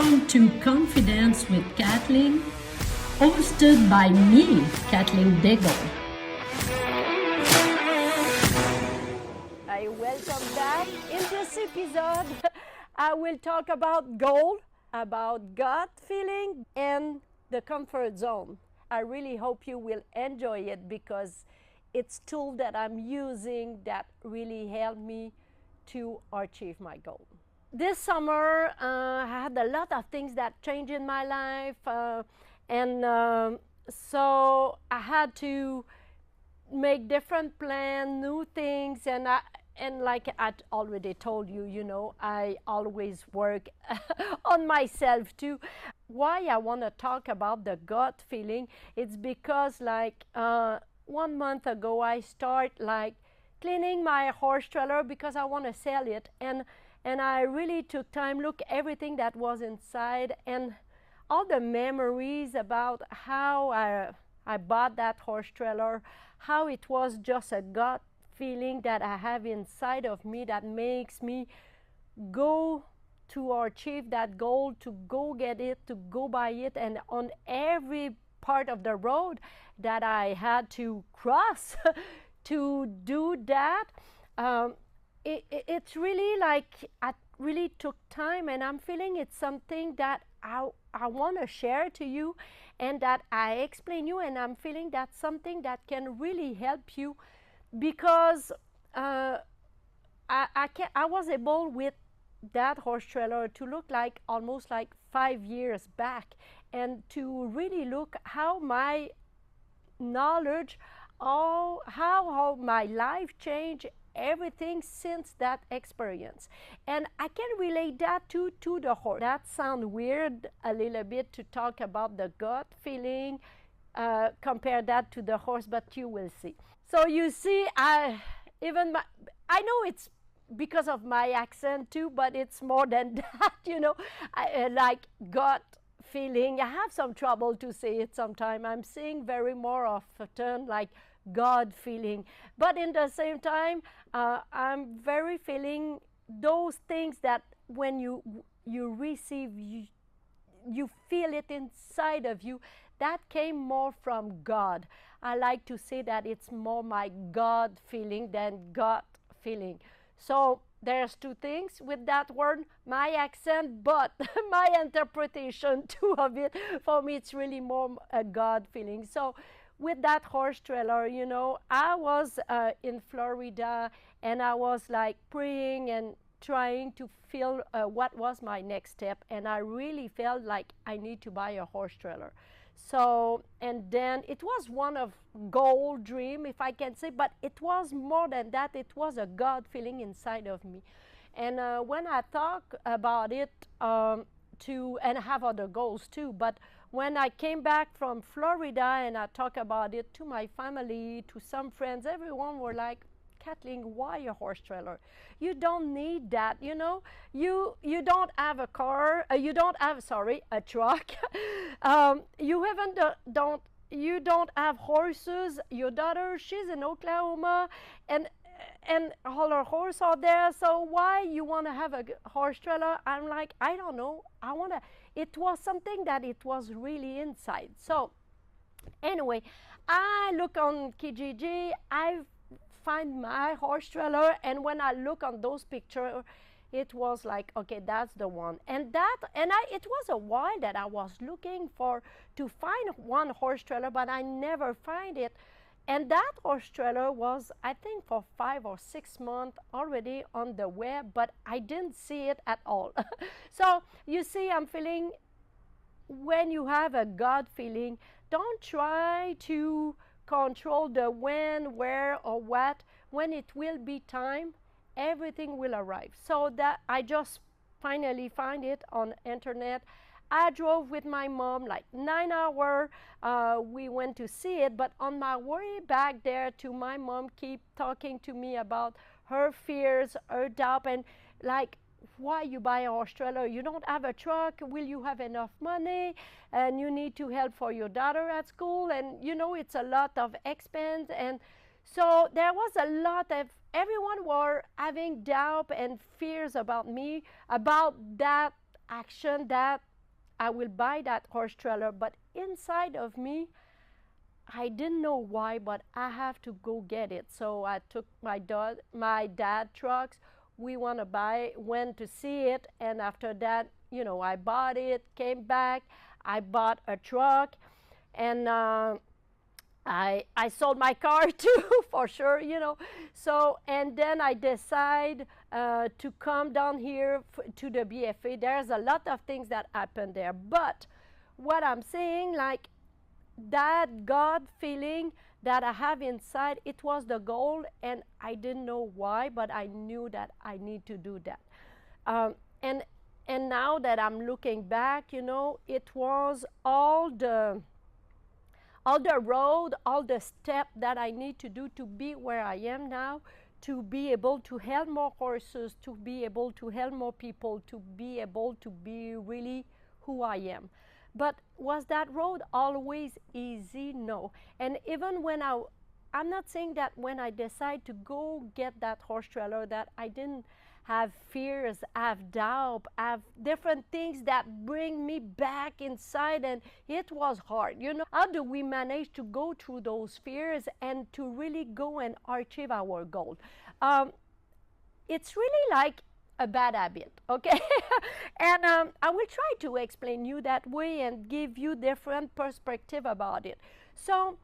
Welcome to Confidence with Kathleen, hosted by me, Kathleen Diggle. I welcome back. In this episode, I will talk about goal, about gut feeling, and the comfort zone. I really hope you will enjoy it because it's tool that I'm using that really help me to achieve my goal. This summer, I had a lot of things that changed in my life, so I had to make different plans, new things, and like I already told you, I always work on myself too. Why I want to talk about the gut feeling? It's because 1 month ago I start cleaning my horse trailer because I want to sell it, and I really took time, look everything that was inside and all the memories about how I bought that horse trailer, how it was just a gut feeling that I have inside of me that makes me go to achieve that goal, to go get it, to go buy it, and on every part of the road that I had to cross to do that. It's really I really took time, and I'm feeling it's something that I want to share to you and that I explain you, and I'm feeling that's something that can really help you because I was able with that horse trailer to look almost 5 years back and to really look how my knowledge, how my life changed, everything since that experience. And I can relate that to the horse. That sounds weird a little bit to talk about the gut feeling, compare that to the horse, but you will see. So you see, I know it's because of my accent too, but it's more than that, like gut feeling. I have some trouble to say it sometimes. I'm saying very more often God feeling, but in the same time I'm very feeling those things that when you receive, you feel it inside of you, that came more from God. I like to say that it's more my God feeling than gut feeling. So there's two things with that word, my accent, but my interpretation too of it. For me, it's really more a God feeling. So with that horse trailer, I was in Florida, and I was praying and trying to feel what was my next step, and I really felt like I need to buy a horse trailer. So, and then it was one of goal dream, if I can say, but it was more than that. It was a God feeling inside of me. And when I talk about it and I have other goals too, but when I came back from Florida and I talk about it to my family, to some friends, everyone were like, Kathleen, why a horse trailer? You don't need that, you don't have a car, you don't have, a truck. You don't have horses. Your daughter, she's in Oklahoma, and all her horse are there, so why you want to have a horse trailer? I'm like, I don't know, it was something that it was really inside. So anyway, I look on Kijiji, I find my horse trailer, and when I look on those pictures, it was like, okay, that's the one. And it was a while that I was looking to find one horse trailer, but I never find it. And that horse trailer was, I think, for 5 or 6 months already on the web, but I didn't see it at all. So you see, I'm feeling, when you have a God feeling, don't try to control the when, where, or what. When it will be time, everything will arrive. So that I just finally find it on internet. I drove with my mom 9 hours. We went to see it, but on my way back there to my mom keep talking to me about her fears, her doubt, and why you buy a horse trailer? You don't have a truck. Will you have enough money? And you need to help for your daughter at school, and it's a lot of expense. And so there was a lot of, everyone were having doubt and fears about me, about that action, that I will buy that horse trailer. But inside of me, I didn't know why, but I have to go get it. So I took my dad trucks. We went to see it, and after that, I bought it, came back, I bought a truck, and I sold my car too, for sure, So, and then I decide to come down here to the BFA. There's a lot of things that happen there, but what I'm saying, like, that God feeling that I have inside, it was the goal, and I didn't know why, but I knew that I need to do that. Um, and and now that I'm looking back, it was all the road, all the step that I need to do to be where I am now, to be able to help more horses, to be able to help more people, to be able to be really who I am. But was that road always easy? No. And even when I'm not saying that when I decide to go get that horse trailer that I didn't have fears, have doubt, have different things that bring me back inside, and it was hard. How do we manage to go through those fears and to really go and achieve our goal? It's really like a bad habit, okay? And I will try to explain you that way and give you different perspective about it. So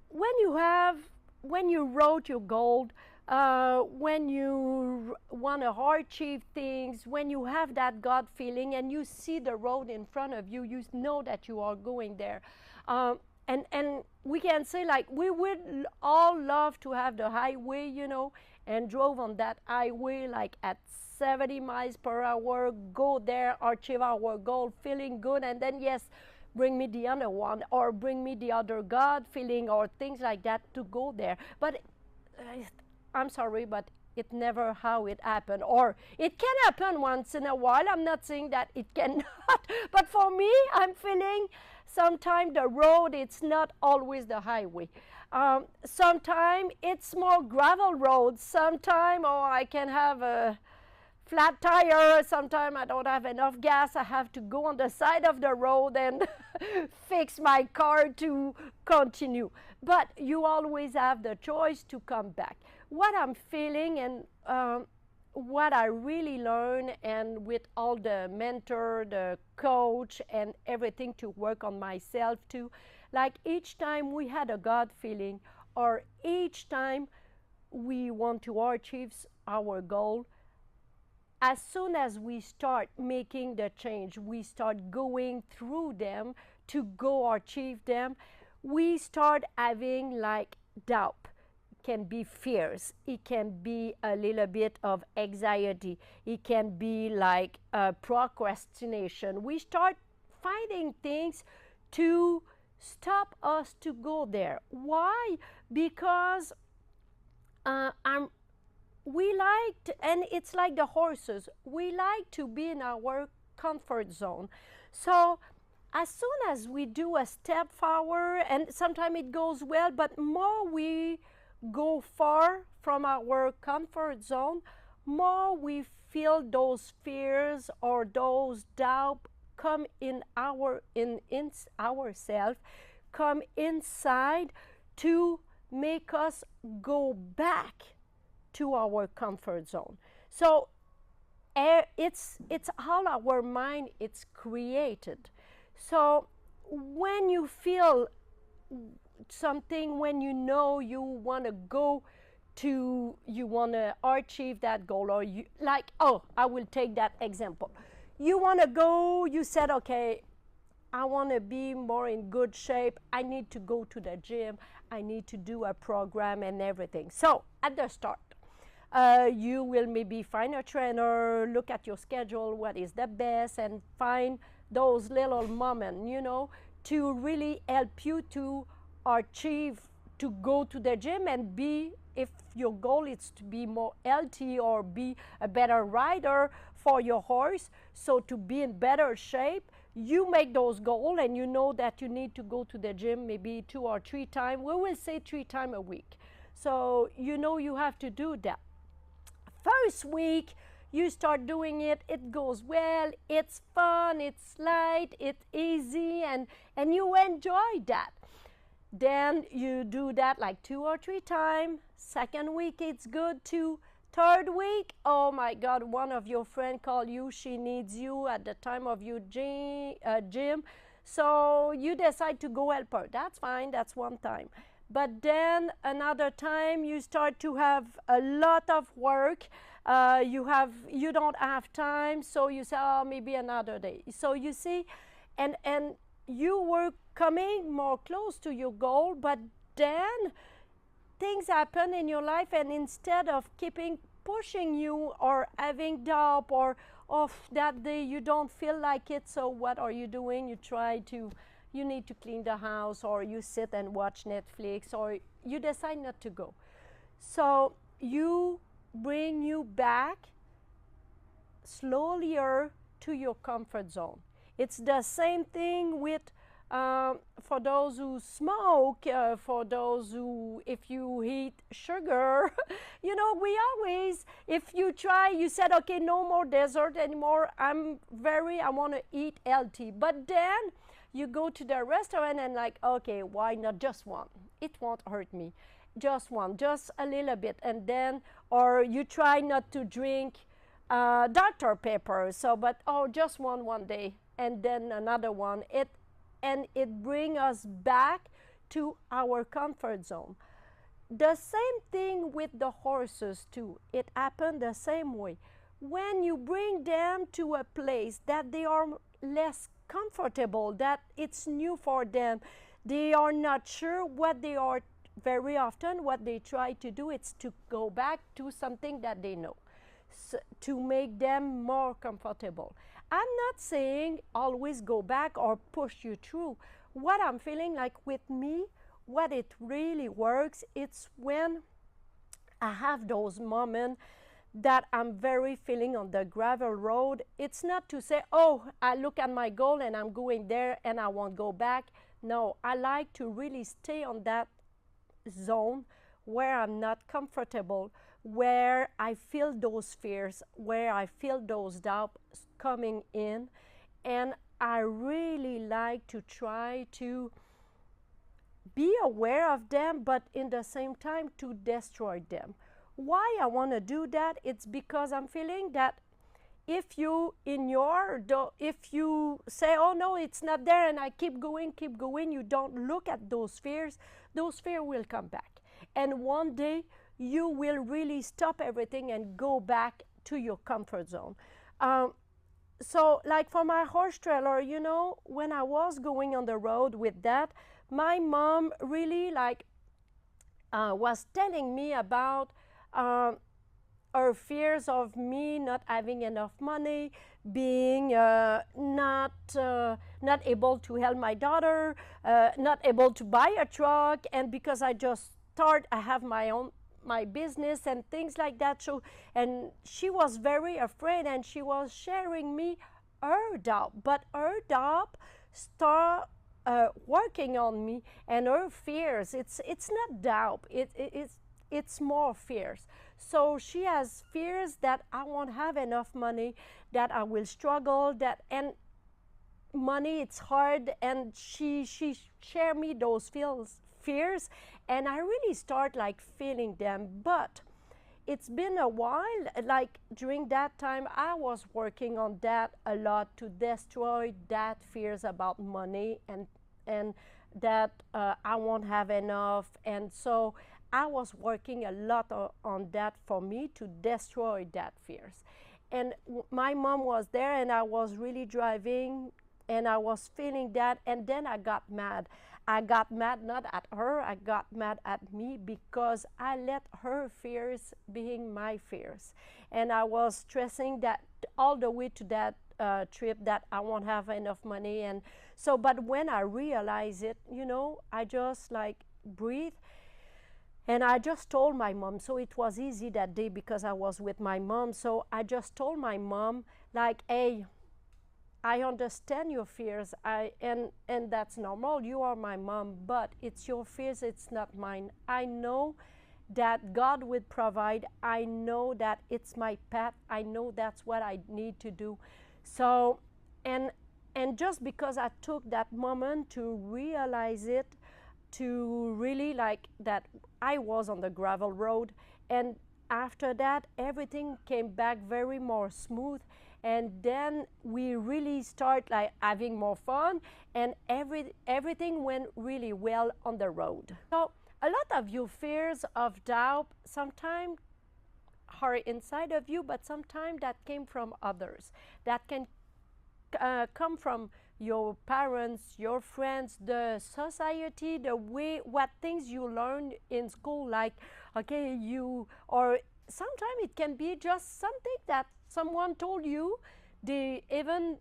when you wrote your goal, when you want to achieve things, when you have that God feeling and you see the road in front of you, you know that you are going there. And we can say, like, we would all love to have the highway, and drove on that highway like at 70 miles per hour, go there, achieve our goal, feeling good, and then, yes, bring me the other one, or bring me the other God feeling, or things like that to go there. But I'm sorry, but it never how it happened. Or it can happen once in a while. I'm not saying that it cannot, but for me, I'm feeling sometimes the road, it's not always the highway. Sometimes it's more gravel roads. Sometimes, I can have a flat tire. Sometimes I don't have enough gas. I have to go on the side of the road and fix my car to continue. But you always have the choice to come back. What I'm feeling, and what I really learned, and with all the mentor, the coach, and everything to work on myself too, like each time we had a God feeling, or each time we want to achieve our goal, as soon as we start making the change, we start going through them to go achieve them, we start having like doubt. It can be fears. It can be a little bit of anxiety. It can be like procrastination. We start finding things to stop us to go there. Why? Because we like to, and it's like the horses, we like to be in our comfort zone. So as soon as we do a step forward, and sometimes it goes well, but more we go far from our comfort zone, more we feel those fears or those doubts come in ourselves, come inside to make us go back to our comfort zone. So it's all our mind, it's created. So when you feel something, when you know you want to go to, you want to achieve that goal, or you like, I will take that example. You want to go, you said, okay, I want to be more in good shape. I need to go to the gym. I need to do a program and everything. So at the start, you will maybe find a trainer, look at your schedule, what is the best, and find those little moments, to really help you to achieve, to go to the gym and be, if your goal is to be more healthy or be a better rider for your horse, so to be in better shape, you make those goals, and you know that you need to go to the gym maybe 2 or 3 times. We will say 3 times a week. So you have to do that. First week, you start doing it, it goes well, it's fun, it's light, it's easy, and you enjoy that. Then you do that like 2 or 3 times. Second week it's good too. Third week, oh my God, one of your friends call you, she needs you at the time of your gym. So you decide to go help her. That's fine, that's one time. But then another time you start to have a lot of work. You don't have time, so you say, oh, maybe another day. So you see, and you were coming more close to your goal, but then things happen in your life, and instead of keeping pushing you or having doubt or that day you don't feel like it, so what are you doing? You need to clean the house, or you sit and watch Netflix, or you decide not to go. So you bring you back slowly to your comfort zone. It's the same thing with for those who smoke, for those who, if you eat sugar, we always, if you try, you said, okay, no more dessert anymore, I want to eat healthy. But then you go to the restaurant and like, okay, why not just one? It won't hurt me. Just one, just a little bit. And then, or you try not to drink Dr. Pepper, just one day, and then another one. It brings us back to our comfort zone. The same thing with the horses too. It happened the same way. When you bring them to a place that they are less comfortable, that it's new for them, they are not sure what they are. Very often what they try to do is to go back to something that they know, to make them more comfortable. I'm not saying always go back or push you through. What I'm feeling like with me, what it really works, it's when I have those moments that I'm very feeling on the gravel road. It's not to say, oh, I look at my goal and I'm going there and I won't go back. No, I like to really stay on that zone where I'm not comfortable, where I feel those fears, where I feel those doubts coming in, and I really like to try to be aware of them, but in the same time to destroy them. Why I want to do that? It's because I'm feeling that if you say, oh no, it's not there, and I keep going, you don't look at those fears will come back. And one day you will really stop everything and go back to your comfort zone. So like for my horse trailer, when I was going on the road with that, my mom really was telling me about her fears of me not having enough money, being not able to help my daughter, not able to buy a truck, and because I have my business and things like that. So, and she was very afraid, and she was sharing me her doubt, but her doubt start working on me, and her fears. It's not doubt. It's more fears. So she has fears that I won't have enough money, that I will struggle, and money, it's hard, and she share me those fears, and I really start feeling them. But it's been a while, during that time I was working on that a lot, to destroy that fears about money, and that I won't have enough. And so I was working a lot on that for me, to destroy that fears. And my mom was there, and I was really driving, and I was feeling that, and then I got mad. I got mad not at her, I got mad at me, because I let her fears being my fears. And I was stressing that all the way to that trip, that I won't have enough money. And so, but when I realized it, I just breathe. And I just told my mom, so it was easy that day because I was with my mom. So I just told my mom, hey, I understand your fears, and that's normal. You are my mom, but it's your fears, it's not mine. I know that God would provide. I know that it's my path. I know that's what I need to do. So, and just because I took that moment to realize it, to really like that I was on the gravel road, and after that everything came back very more smooth, and then we really start like having more fun, and everything went really well on the road. So a lot of your fears of doubt sometimes are inside of you, but sometimes that came from others. That can come from your parents, your friends, the society, the way, what things you learn in school, like, okay, you, or sometimes it can be just something that someone told you. They even,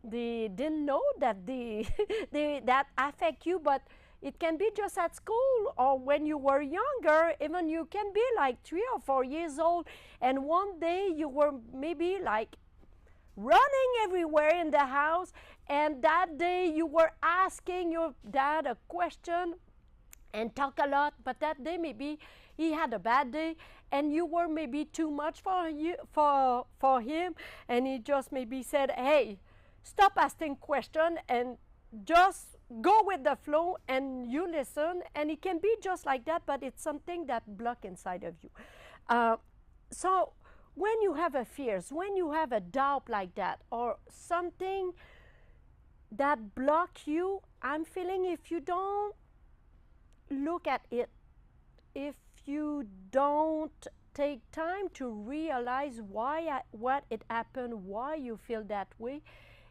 they didn't know that that affect you, but it can be just at school or when you were younger. Even you can be like 3 or 4 years old, and one day you were maybe like running everywhere in the house, and that day you were asking your dad a question and talk a lot, but that day maybe he had a bad day and you were maybe too much for you, for him, and he just maybe said, hey, stop asking question and just go with the flow, and you listen. And it can be just like that, but it's something that block inside of you. So when you have a fears, when you have a doubt like that, or something that block you, I'm feeling if you don't look at it, if you don't take time to realize what it happened, why you feel that way,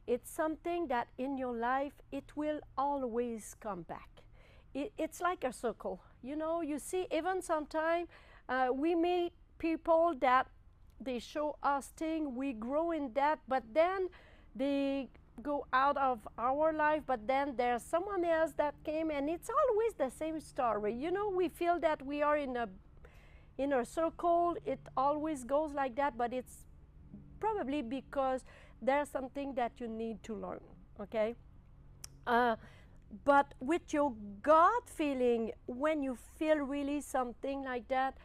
it's something that in your life it will always come back. It's like a circle. You know, you see, even sometimes we meet people that they show us things, we grow in that, but then they go out of our life, but then there's someone else that came, and it's always the same story. You know, we feel that we are in a circle. It always goes like that, but it's probably because there's something that you need to learn, okay? But with your gut feeling, when you feel really something like that,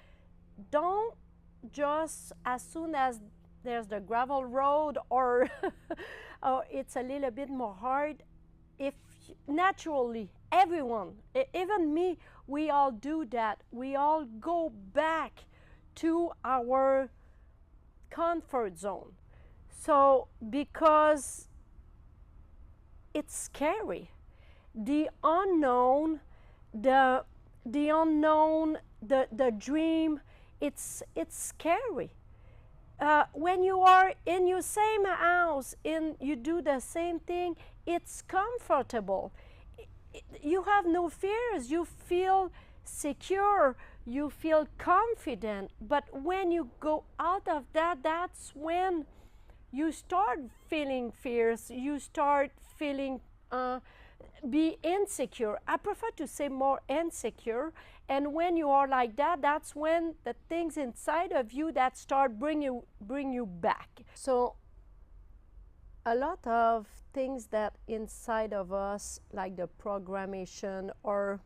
don't just as soon as there's the gravel road or, or it's a little bit more hard, if naturally everyone, even me, we all do that. We all go back to our comfort zone. So because it's scary, the unknown, the unknown, the dream, it's scary. When you are in your same house, you do the same thing, it's comfortable. You have no fears. You feel secure. You feel confident. But when you go out of that, that's when you start feeling fears. You start feeling be insecure. I prefer to say more insecure. And when you are like that, that's when the things inside of you that start bring you back. So a lot of things that inside of us, like the programmation or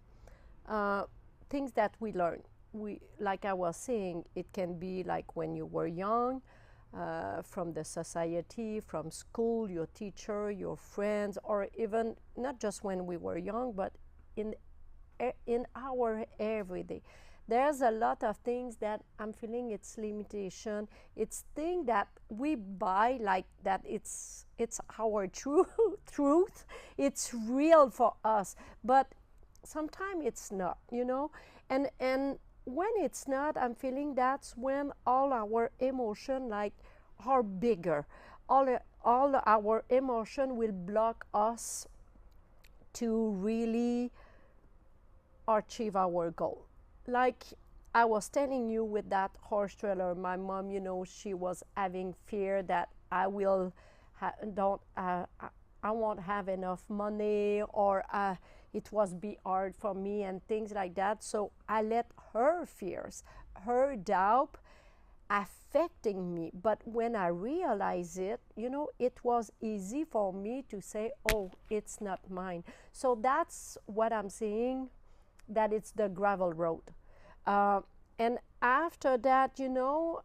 things that we learn, like I was saying, it can be like when you were young, from the society, from school, your teacher, your friends, or even not just when we were young, but in our everyday. There's a lot of things that I'm feeling it's limitation. It's things that we buy like that it's our truth. It's real for us, but sometimes it's not, you know. And when it's not, I'm feeling that's when all our emotion like are bigger. All our emotion will block us to really achieve our goal. Like I was telling you with that horse trailer, my mom, you know, she was having fear that I will I won't have enough money, or it was be hard for me and things like that. So I let her fears, her doubt affecting me. But when I realized it, you know, it was easy for me to say, oh, it's not mine. So that's what I'm saying, that it's the gravel road. And after that,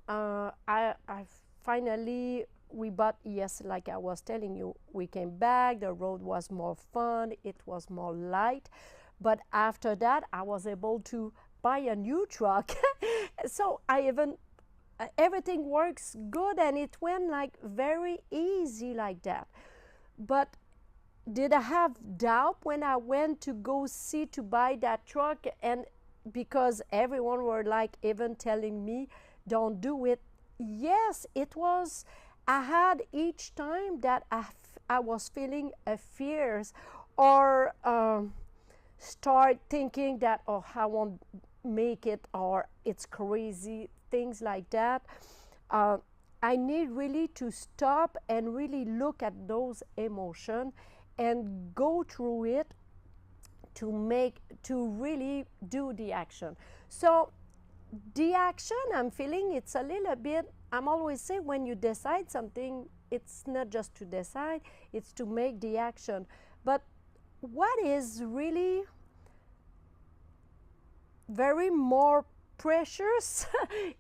I finally, we bought, yes, like I was telling you, we came back, the road was more fun, it was more light. But after that, I was able to buy a new truck. So everything works good, and it went like very easy like that. But did I have doubt when I went to go see to buy that truck? And because everyone were like even telling me, don't do it. Yes, it was. I had each time that I was feeling a fears, or start thinking that, oh, I won't make it, or it's crazy, things like that. uh, I need really to stop and really look at those emotions and go through it to really do the action. So the action I'm feeling, it's a little bit, I'm always say, when you decide something, it's not just to decide, it's to make the action. But what is really very more precious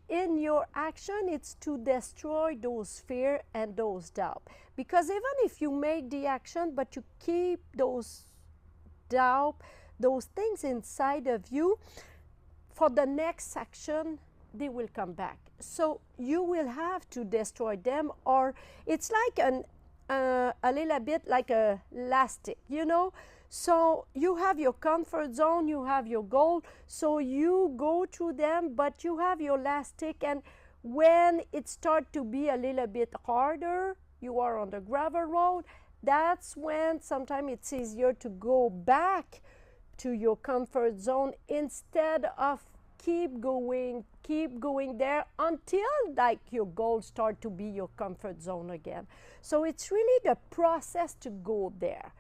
in your action, it's to destroy those fear and those doubt. Because even if you make the action but you keep those doubt, those things inside of you, for the next action they will come back. So you will have to destroy them, or it's like a little bit like a elastic, So you have your comfort zone, you have your goal, so you go through them, but you have your elastic, and when it starts to be a little bit harder, you are on the gravel road, that's when sometimes it's easier to go back to your comfort zone instead of keep going there until like your goals start to be your comfort zone again. So it's really the process to go there.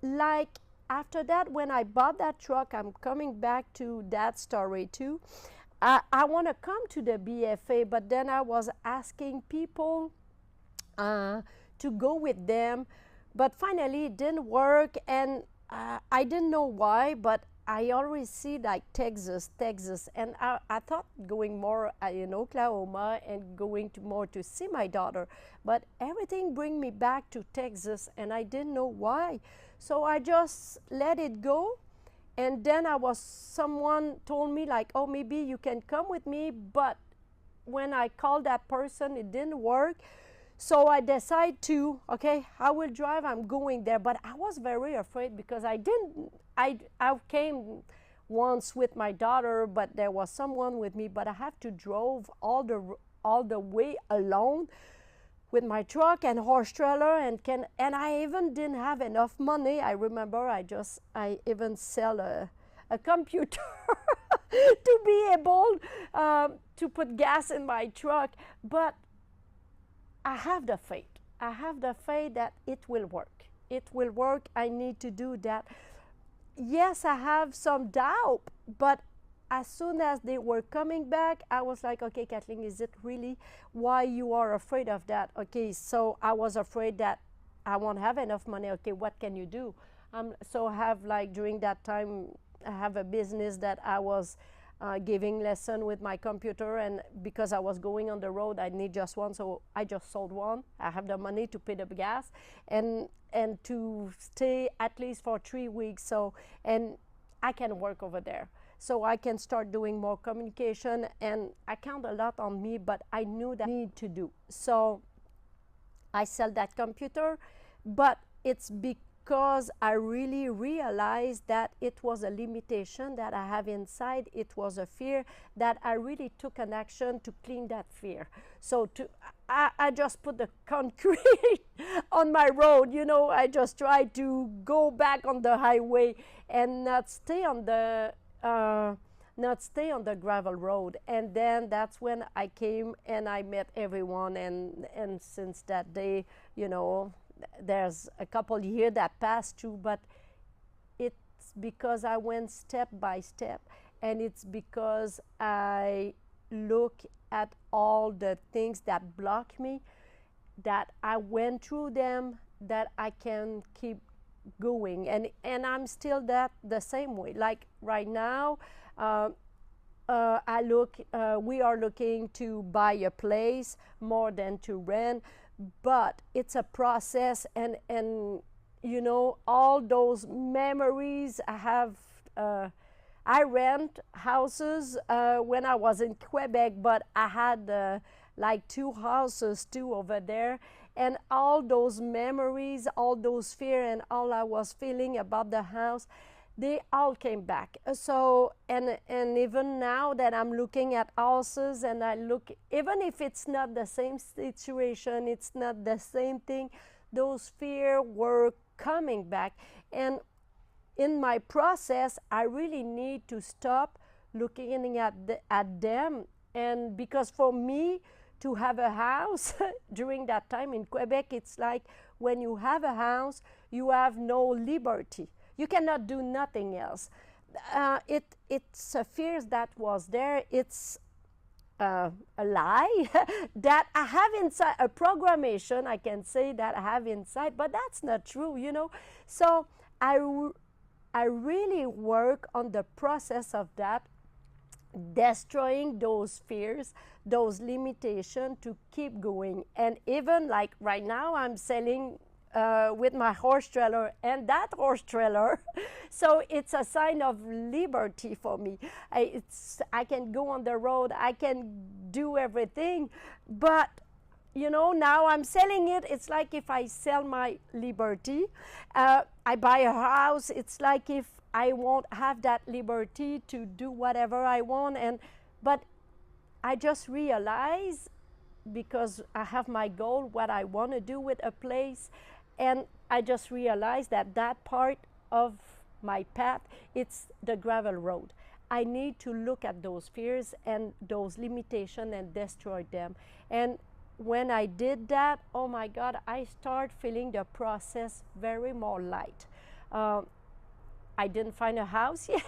Like after that, when I bought that truck, I'm coming back to that story too. I want to come to the BFA, but then I was asking people to go with them, but finally it didn't work, and I didn't know why, but I always see like Texas, and I thought going more in Oklahoma and going to more to see my daughter, but everything bring me back to Texas, and I didn't know why. So I just let it go, and then someone told me like, oh, maybe you can come with me, but when I called that person, it didn't work. So I decided to, okay, I will drive, I'm going there. But I was very afraid because I came once with my daughter, but there was someone with me, but I have to drive all the way alone with my truck and horse trailer, and I even didn't have enough money. I remember I even sell a computer to be able to put gas in my truck. But I have the faith. I have the faith that it will work. It will work. I need to do that. Yes, I have some doubt, but as soon as they were coming back, I was like, okay, Kathleen, is it really why you are afraid of that? Okay, so I was afraid that I won't have enough money. Okay, what can you do? So I have like during that time, I have a business that I was giving lesson with my computer, and because I was going on the road, I need just one, so I just sold one. I have the money to pay the gas and to stay at least for 3 weeks. So, and I can work over there, so I can start doing more communication, and I count a lot on me, but I knew that I need to do. So I sell that computer, but it's because I really realized that it was a limitation that I have inside. It was a fear that I really took an action to clean that fear. So I just put the concrete on my road, I just tried to go back on the highway and not stay on the gravel road. And then that's when I came and I met everyone, and since that day, there's a couple years that passed through, but it's because I went step by step, and it's because I look at all the things that block me, that I went through them, that I can keep going, and I'm still the same way. Like right now, we are looking to buy a place more than to rent, but it's a process, and you know, all those memories I have. I rent houses when I was in Quebec, but I had like 2 houses too over there, and all those memories, all those fear, and all I was feeling about the house, they all came back. So and even now that I'm looking at houses, and I look, even if it's not the same situation, it's not the same thing, those fear were coming back. And in my process, I really need to stop looking at them. And because for me to have a house during that time in Quebec, it's like when you have a house, you have no liberty. You cannot do nothing else. It's a fear that was there. It's a lie that I have inside, a programmation I can say that I have inside, but that's not true, you know. So I really work on the process of that, destroying those fears, those limitations to keep going. And even like right now, I'm selling with my horse trailer and that horse trailer. So it's a sign of liberty for me. I can go on the road, I can do everything, but you know, now I'm selling it. It's like if I sell my liberty. I buy a house. It's like if I won't have that liberty to do whatever I want. But I just realize, because I have my goal, what I want to do with a place, and I just realized that that part of my path, it's the gravel road. I need to look at those fears and those limitations and destroy them. And when I did that, oh my God, I start feeling the process very more light. I didn't find a house yet.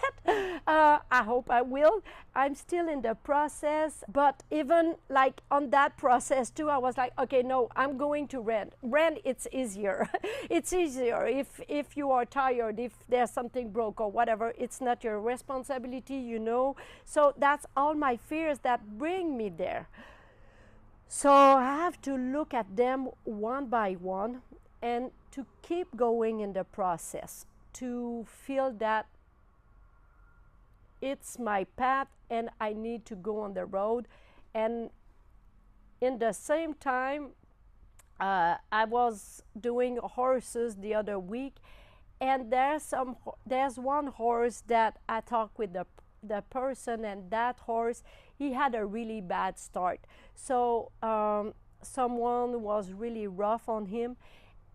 I hope I will. I'm still in the process, but even like on that process too, I was like, okay, no, I'm going to rent. Rent, it's easier. It's easier if you are tired, if there's something broke or whatever, it's not your responsibility, you know. So that's all my fears that bring me there. So I have to look at them one by one and to keep going in the process, to feel that it's my path and I need to go on the road. And in the same time, I was doing horses the other week, and there's one horse that I talked with the person, and that horse, he had a really bad start. So someone was really rough on him,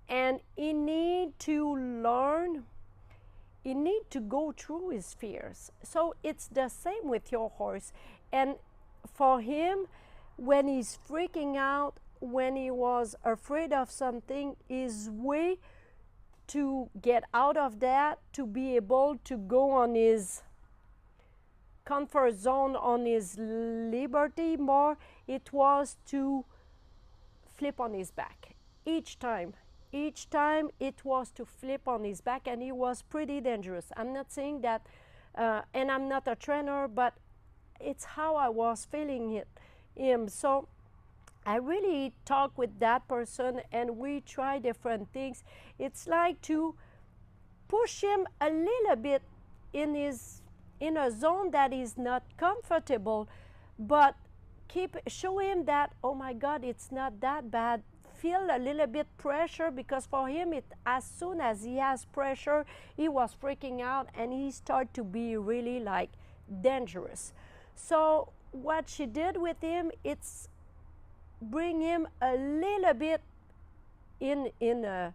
and he need to learn, he need to go through his fears. So it's the same with your horse. And for him, when he's freaking out, when he was afraid of something, his way to get out of that, to be able to go on his comfort zone, on his liberty more, it was to flip on his back each time. Each time it was to flip on his back, and he was pretty dangerous. I'm not saying that, and I'm not a trainer, but it's how I was feeling him. So I really talk with that person, and we try different things. It's like to push him a little bit in a zone that is not comfortable, but show him that, oh my God, it's not that bad. Feel a little bit pressure, because for him, as soon as he has pressure, he was freaking out and he started to be really like dangerous. So what she did with him, it's bring him a little bit in a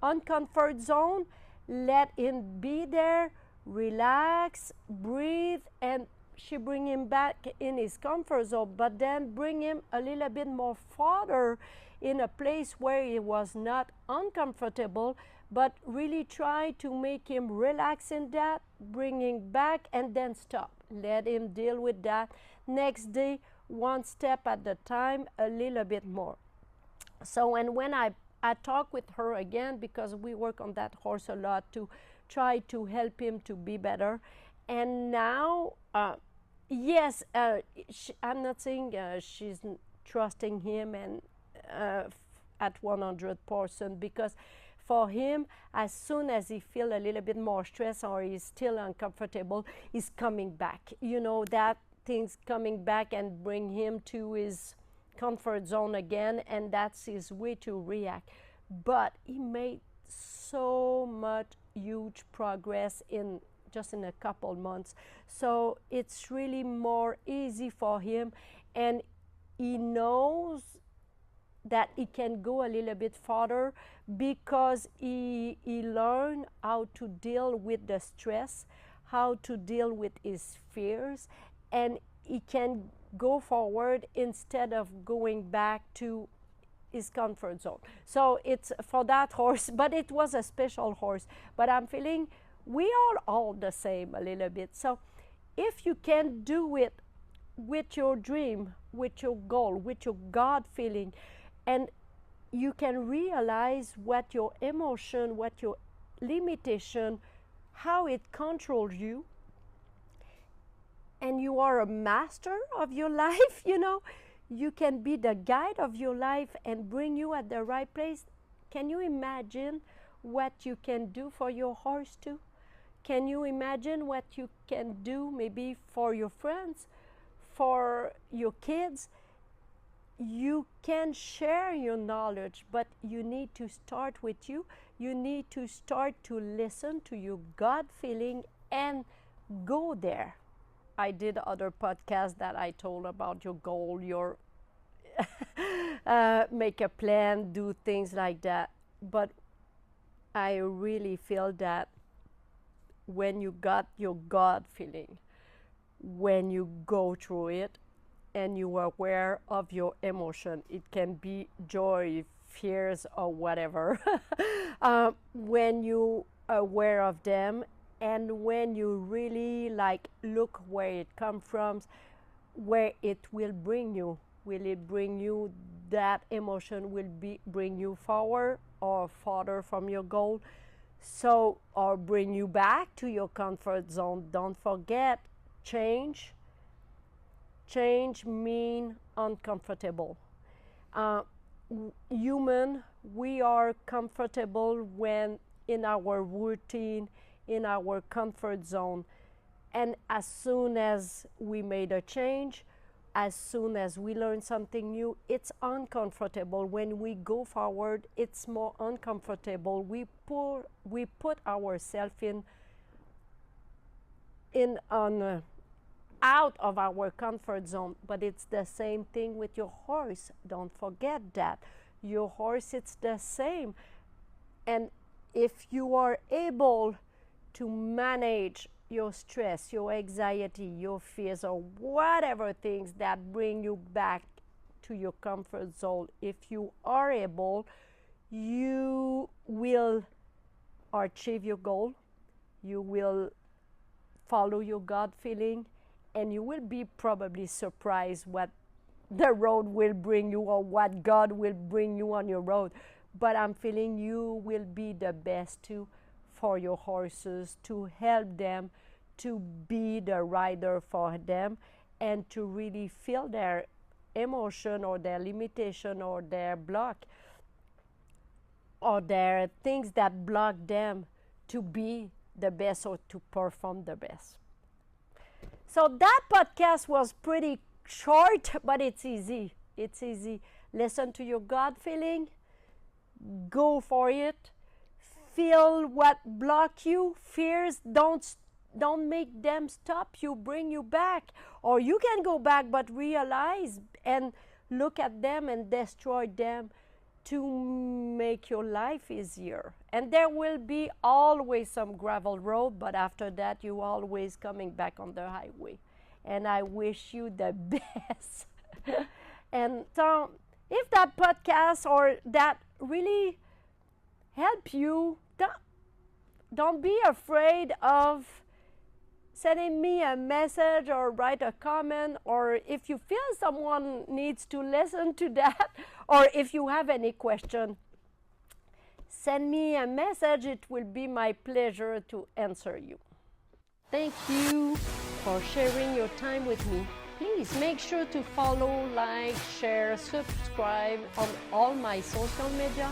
uncomfort zone, let him be there, relax, breathe, and she bring him back in his comfort zone, but then bring him a little bit more farther in a place where he was not uncomfortable, but really try to make him relax in that, bring him back, and then stop. Let him deal with that. Next day, one step at a time, a little bit more. So, and when I talk with her again, because we work on that horse a lot to try to help him to be better, and now Yes, I'm not saying she's trusting him and at 100%, because for him, as soon as he feel a little bit more stress or he's still uncomfortable, he's coming back. You know, that thing's coming back and bring him to his comfort zone again, and that's his way to react. But he made so much huge progress in just in a couple months, so it's really more easy for him, and he knows that he can go a little bit further because he learned how to deal with the stress, how to deal with his fears, and he can go forward instead of going back to his comfort zone. So it's for that horse, but it was a special horse. But I'm feeling we are all the same a little bit. So if you can do it with your dream, with your goal, with your God feeling, and you can realize what your emotion, what your limitation, how it controls you, and you are a master of your life, you know, you can be the guide of your life and bring you at the right place. Can you imagine what you can do for your horse too? Can you imagine what you can do maybe for your friends, for your kids? You can share your knowledge, but you need to start with you. You need to start to listen to your gut feeling and go there. I did other podcasts that I told about your goal, your make a plan, do things like that. But I really feel that when you got your gut feeling, when you go through it, and you are aware of your emotion, it can be joy, fears, or whatever. When you are aware of them, and when you really like look where it comes from, where it will bring you, will it bring you, that emotion will be bring you forward or farther from your goal, so, or bring you back to your comfort zone. Don't forget, change mean uncomfortable. uh, Human, we are comfortable when in our routine, in our comfort zone, and as soon as we made a change, as soon as we learn something new, it's uncomfortable. When we go forward, it's more uncomfortable. We put ourselves in on out of our comfort zone. But it's the same thing with your horse. Don't forget that your horse, it's the same. And if you are able to manage your stress, your anxiety, your fears, or whatever things that bring you back to your comfort zone, if you are able, you will achieve your goal, you will follow your gut feeling, and you will be probably surprised what the road will bring you or what God will bring you on your road. But I'm feeling you will be the best too for your horses, to help them, to be the rider for them, and to really feel their emotion or their limitation or their block or their things that block them to be the best or to perform the best. So that podcast was pretty short, but it's easy. It's easy. Listen to your gut feeling, go for it. Feel what block you. Fears, don't make them stop you, bring you back. Or you can go back, but realize and look at them and destroy them to make your life easier. And there will be always some gravel road, but after that you always coming back on the highway. And I wish you the best. And so if that podcast or that really help you, don't be afraid of sending me a message or write a comment, or if you feel someone needs to listen to that, or if you have any question, send me a message. It will be my pleasure to answer you. Thank you. for sharing your time with me. Please make sure to follow, like, share, subscribe on all my social media,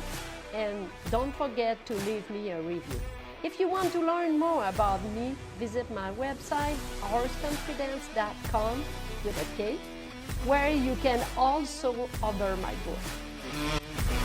and don't forget to leave me a review. If you want to learn more about me, visit my website, horseconfidence.com with a K, where you can also order my book.